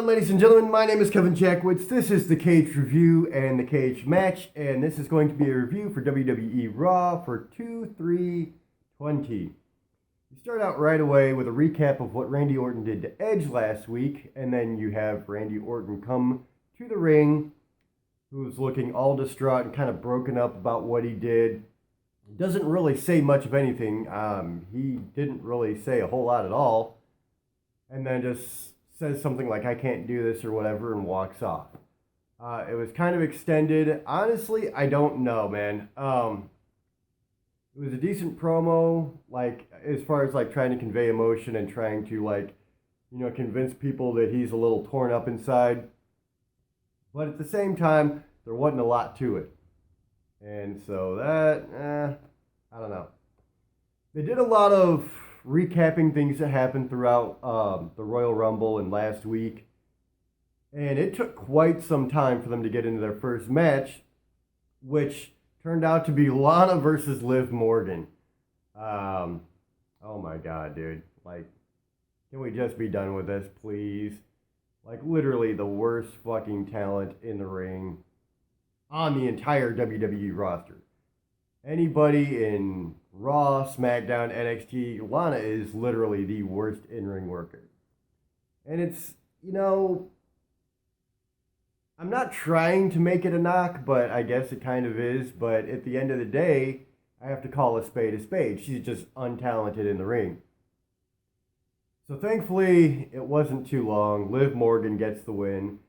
on, ladies and gentlemen? My name is Kevin Jackwitz. This is the Kaged review and the Kaged match, and this is going to be a review for WWE Raw for 2/3/20. You start out right away with a recap of what Randy Orton did to Edge last week, and then you have Randy Orton come to the ring, who's looking all distraught and kind of broken up about what he did. Doesn't really say much of anything. He didn't really say a whole lot at all, and then just says something like, "I can't do this," or whatever, and walks off. It was kind of extended. Honestly, I don't know, man. It was a decent promo, like, as far as, like, trying to convey emotion and trying to, like, convince people that he's a little torn up inside. But at the same time, there wasn't a lot to it. And so that, I don't know. They did a lot of recapping things that happened throughout the Royal Rumble and last week. And it took quite some time for them to get into their first match, which turned out to be Lana versus Liv Morgan. Oh my God, dude. Like, can we just be done with this, please? Like, literally the worst fucking talent in the ring on the entire WWE roster. Anybody in Raw, SmackDown, NXT, Lana is literally the worst in-ring worker. And it's, I'm not trying to make it a knock, but I guess it kind of is. But at the end of the day, I have to call a spade a spade. She's just untalented in the ring. So thankfully, it wasn't too long. Liv Morgan gets the win.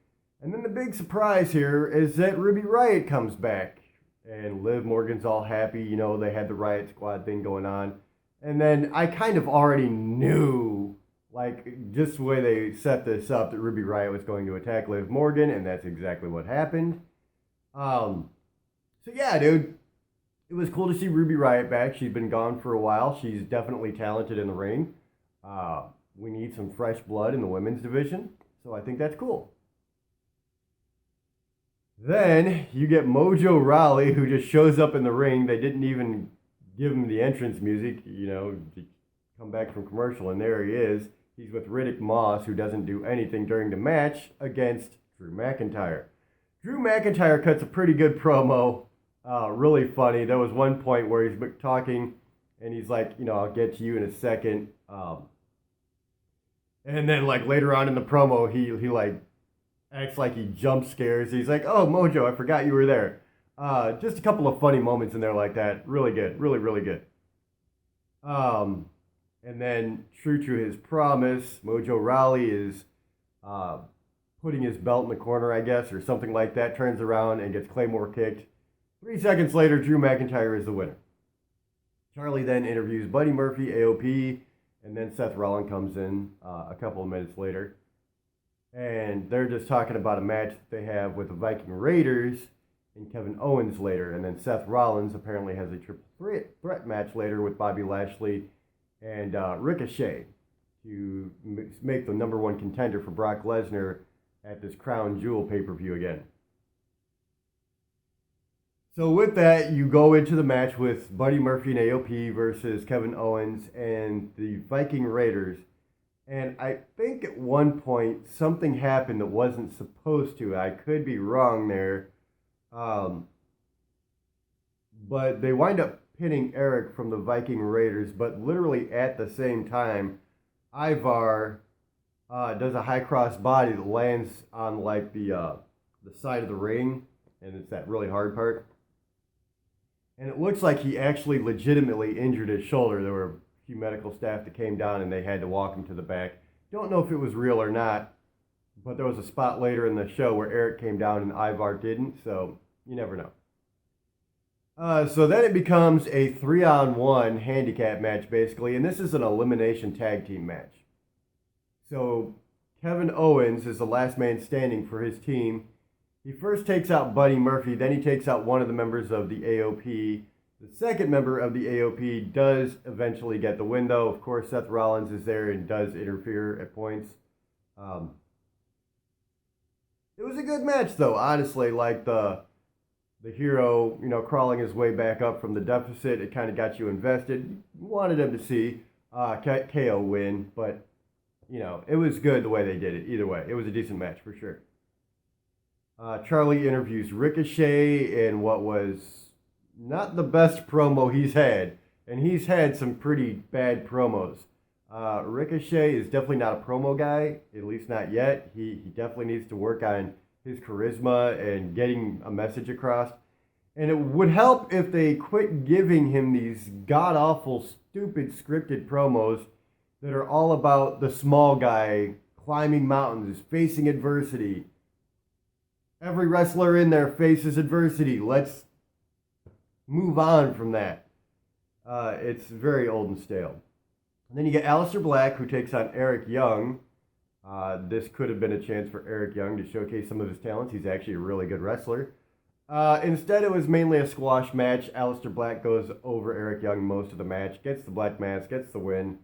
And then the big surprise here is that Ruby Riott comes back. And Liv Morgan's all happy, they had the Riot Squad thing going on. And then I kind of already knew, like, just the way they set this up, that Ruby Riott was going to attack Liv Morgan, and that's exactly what happened. So yeah, dude, it was cool to see Ruby Riott back. She's been gone for a while. She's definitely talented in the ring. We need some fresh blood in the women's division, so I think that's cool. Then you get Mojo Rawley, who just shows up in the ring. They didn't even give him the entrance music, to come back from commercial, and there he is. He's with Riddick Moss, who doesn't do anything during the match, against Drew McIntyre. Drew McIntyre cuts a pretty good promo, really funny. There was one point where he's talking, and he's like, "I'll get to you in a second." And then, like, later on in the promo, he like, acts like he jump scares. He's like, "Oh, Mojo, I forgot you were there." Just a couple of funny moments in there like that. Really good. Really, really good. And then, true to his promise, Mojo Rawley is putting his belt in the corner, I guess, or something like that, turns around and gets Claymore kicked. 3 seconds later, Drew McIntyre is the winner. Charlie then interviews Buddy Murphy, AOP, and then Seth Rollins comes in a couple of minutes later. And they're just talking about a match that they have with the Viking Raiders and Kevin Owens later. And then Seth Rollins apparently has a triple threat match later with Bobby Lashley and Ricochet to make the number one contender for Brock Lesnar at this Crown Jewel pay-per-view again. So with that, you go into the match with Buddy Murphy and AOP versus Kevin Owens and the Viking Raiders. And I think at one point something happened that wasn't supposed to. I could be wrong there. But they wind up pinning Eric from the Viking Raiders. But literally at the same time, Ivar does a high cross body that lands on, like, the side of the ring. And it's that really hard part. And it looks like he actually legitimately injured his shoulder. There were few medical staff that came down and they had to walk him to the back. Don't know if it was real or not, but there was a spot later in the show where Eric came down and Ivar didn't, so you never know. So then it becomes a 3-on-1 handicap match, basically, and this is an elimination tag team match. So Kevin Owens is the last man standing for his team. He first takes out Buddy Murphy, then he takes out one of the members of the AOP. The second member of the AOP does eventually get the win, though. Of course, Seth Rollins is there and does interfere at points. It was a good match, though, honestly. Like, the hero, crawling his way back up from the deficit, it kind of got you invested. You wanted him to see KO win, but it was good the way they did it. Either way, it was a decent match for sure. Charlie interviews Ricochet in what was not the best promo he's had, and he's had some pretty bad promos. Ricochet is definitely not a promo guy, at least not yet. He definitely needs to work on his charisma and getting a message across. And it would help if they quit giving him these god-awful, stupid scripted promos that are all about the small guy climbing mountains, facing adversity. Every wrestler in there faces adversity. Let's move on from that. It's very old and stale. And then you get Aleister Black, who takes on Eric Young. This could have been a chance for Eric Young to showcase some of his talents. He's actually a really good wrestler. Instead, it was mainly a squash match. Aleister Black goes over Eric Young most of the match, gets the black mask, gets the win.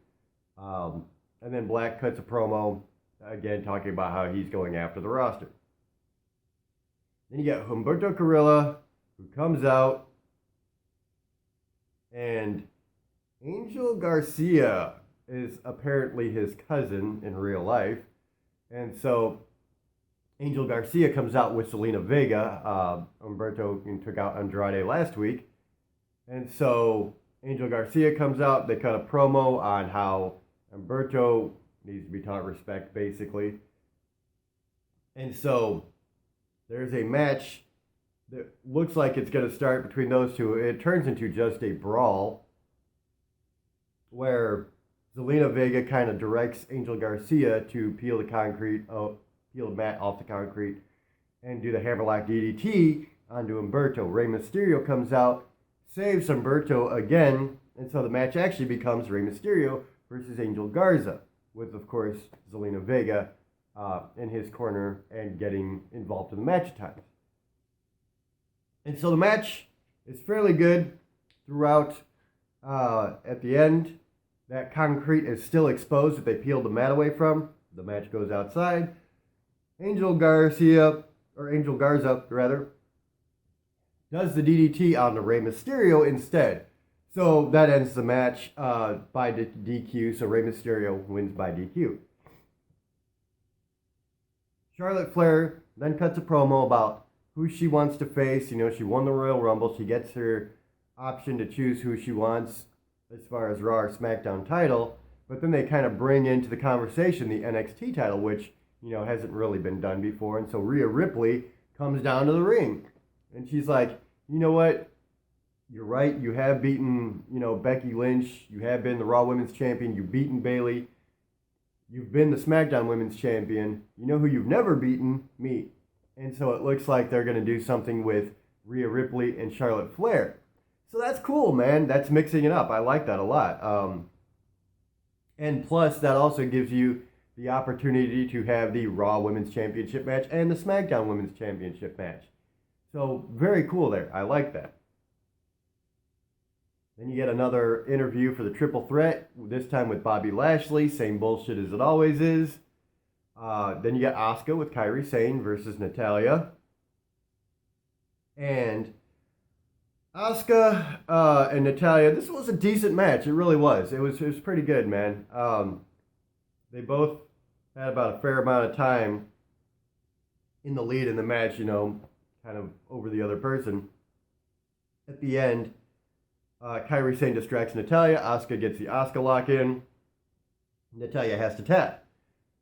And then Black cuts a promo, again, talking about how he's going after the roster. Then you get Humberto Carrillo, who comes out, and Angel Garcia is apparently his cousin in real life. And so Angel Garcia comes out with Zelina Vega. Humberto took out Andrade last week. And so Angel Garcia comes out. They cut a promo on how Humberto needs to be taught respect, basically. And so there's a match that looks like it's going to start between those two. It turns into just a brawl where Zelina Vega kind of directs Angel Garcia to peel the mat off the concrete and do the hammerlock DDT onto Humberto. Rey Mysterio comes out, saves Humberto again, and so the match actually becomes Rey Mysterio versus Angel Garza, with, of course, Zelina Vega in his corner and getting involved in the match at times. And so the match is fairly good throughout. At the end, that concrete is still exposed that they peeled the mat away from. The match goes outside. Angel Garza, does the DDT on the Rey Mysterio instead. So that ends the match by DQ, so Rey Mysterio wins by DQ. Charlotte Flair then cuts a promo about who she wants to face. She won the Royal Rumble. She gets her option to choose who she wants as far as Raw or SmackDown title. But then they kind of bring into the conversation the NXT title, which, hasn't really been done before. And so Rhea Ripley comes down to the ring. And she's like, you know what? You're right. You have beaten, Becky Lynch. You have been the Raw Women's Champion. You've beaten Bayley. You've been the SmackDown Women's Champion. You know who you've never beaten? Me. And so it looks like they're going to do something with Rhea Ripley and Charlotte Flair. So that's cool, man. That's mixing it up. I like that a lot. And plus, that also gives you the opportunity to have the Raw Women's Championship match and the SmackDown Women's Championship match. So very cool there. I like that. Then you get another interview for the Triple Threat, this time with Bobby Lashley. Same bullshit as it always is. Then you get Asuka with Kairi Sane versus Natalya. And Asuka and Natalya, this was a decent match. It really was. It was pretty good, man. They both had about a fair amount of time in the lead in the match, kind of over the other person. At the end, Kairi Sane distracts Natalya. Asuka gets the Asuka lock in. Natalya has to tap.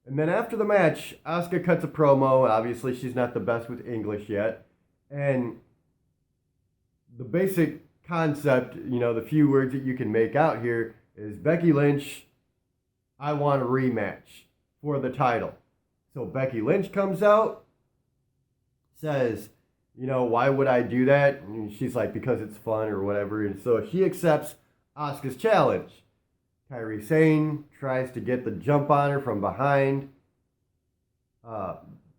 And then after the match, Asuka cuts a promo. Obviously, she's not the best with English yet. And the basic concept, the few words that you can make out here is Becky Lynch, I want a rematch for the title. So Becky Lynch comes out, says, why would I do that? And she's like, because it's fun or whatever. And so she accepts Asuka's challenge. Kairi Sane tries to get the jump on her from behind.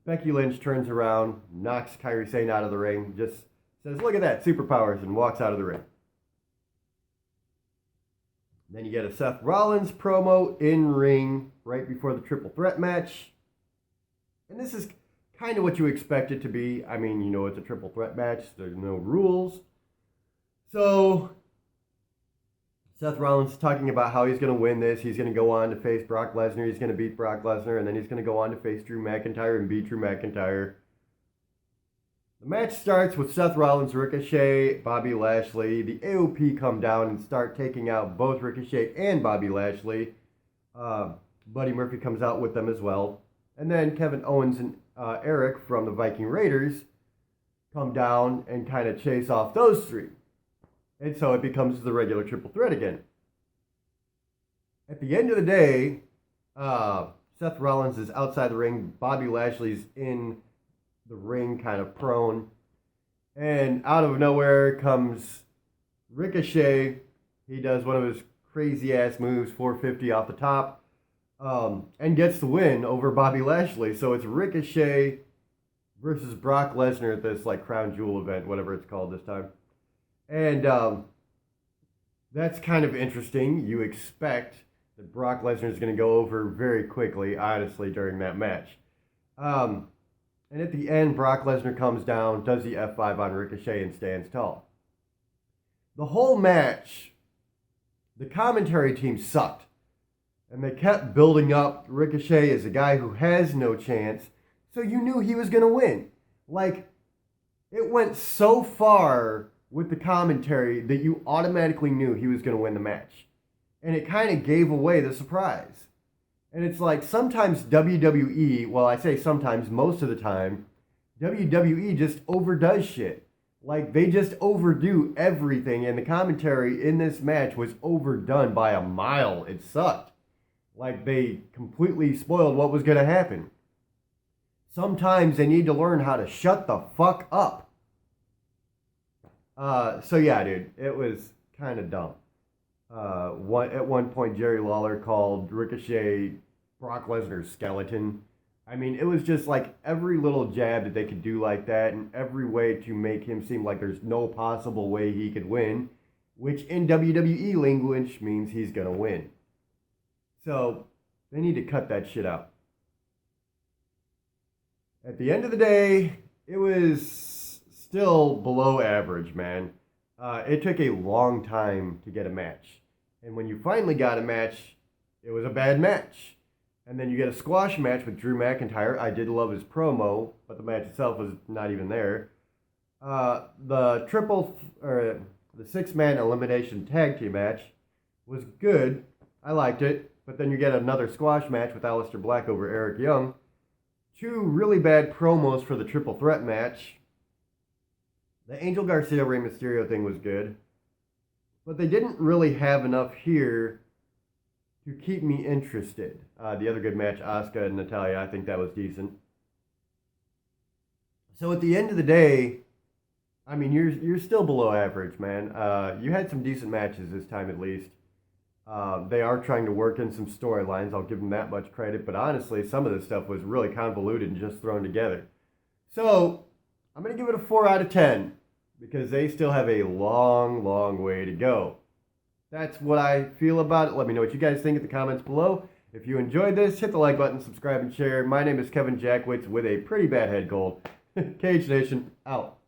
Becky Lynch turns around, knocks Kairi Sane out of the ring, just says, look at that, superpowers, and walks out of the ring. Then you get a Seth Rollins promo in ring right before the Triple Threat match. And this is kind of what you expect it to be. I mean, it's a Triple Threat match. There's no rules. So Seth Rollins is talking about how he's going to win this. He's going to go on to face Brock Lesnar. He's going to beat Brock Lesnar, and then he's going to go on to face Drew McIntyre and beat Drew McIntyre. The match starts with Seth Rollins, Ricochet, Bobby Lashley. The AOP come down and start taking out both Ricochet and Bobby Lashley. Buddy Murphy comes out with them as well. And then Kevin Owens and Eric from the Viking Raiders come down and kind of chase off those three. And so it becomes the regular triple threat again. At the end of the day, Seth Rollins is outside the ring. Bobby Lashley's in the ring, kind of prone. And out of nowhere comes Ricochet. He does one of his crazy-ass moves, 450 off the top, and gets the win over Bobby Lashley. So it's Ricochet versus Brock Lesnar at this like Crown Jewel event, whatever it's called this time. And that's kind of interesting. You expect that Brock Lesnar is going to go over very quickly, honestly, during that match. And at the end, Brock Lesnar comes down, does the F5 on Ricochet, and stands tall. The whole match, the commentary team sucked. And they kept building up Ricochet as a guy who has no chance, so you knew he was going to win. Like, it went so far with the commentary that you automatically knew he was going to win the match. And it kind of gave away the surprise. And it's like sometimes WWE, well, I say sometimes, most of the time, WWE just overdoes shit. Like, they just overdo everything, and the commentary in this match was overdone by a mile. It sucked. Like, they completely spoiled what was going to happen. Sometimes they need to learn how to shut the fuck up. So yeah, dude, it was kind of dumb. At one point, Jerry Lawler called Ricochet Brock Lesnar's skeleton. I mean, it was just like every little jab that they could do like that, and every way to make him seem like there's no possible way he could win, which in WWE language means he's gonna win. So they need to cut that shit out. At the end of the day, it was still below average, man. It took a long time to get a match. And when you finally got a match, it was a bad match. And then you get a squash match with Drew McIntyre. I did love his promo, but the match itself was not even there. The six-man elimination tag team match was good. I liked it. But then you get another squash match with Aleister Black over Eric Young. Two really bad promos for the triple threat match. The Angel Garcia Rey Mysterio thing was good. But they didn't really have enough here to keep me interested. The other good match, Asuka and Natalya, I think that was decent. So at the end of the day, I mean, you're still below average, man. You had some decent matches this time at least. They are trying to work in some storylines. I'll give them that much credit. But honestly, some of this stuff was really convoluted and just thrown together. So I'm going to give it a 4 out of 10 because they still have a long, long way to go. That's what I feel about it. Let me know what you guys think in the comments below. If you enjoyed this, hit the like button, subscribe, and share. My name is Kevin Jackwitz with a pretty bad head cold. Kaged Nation, out.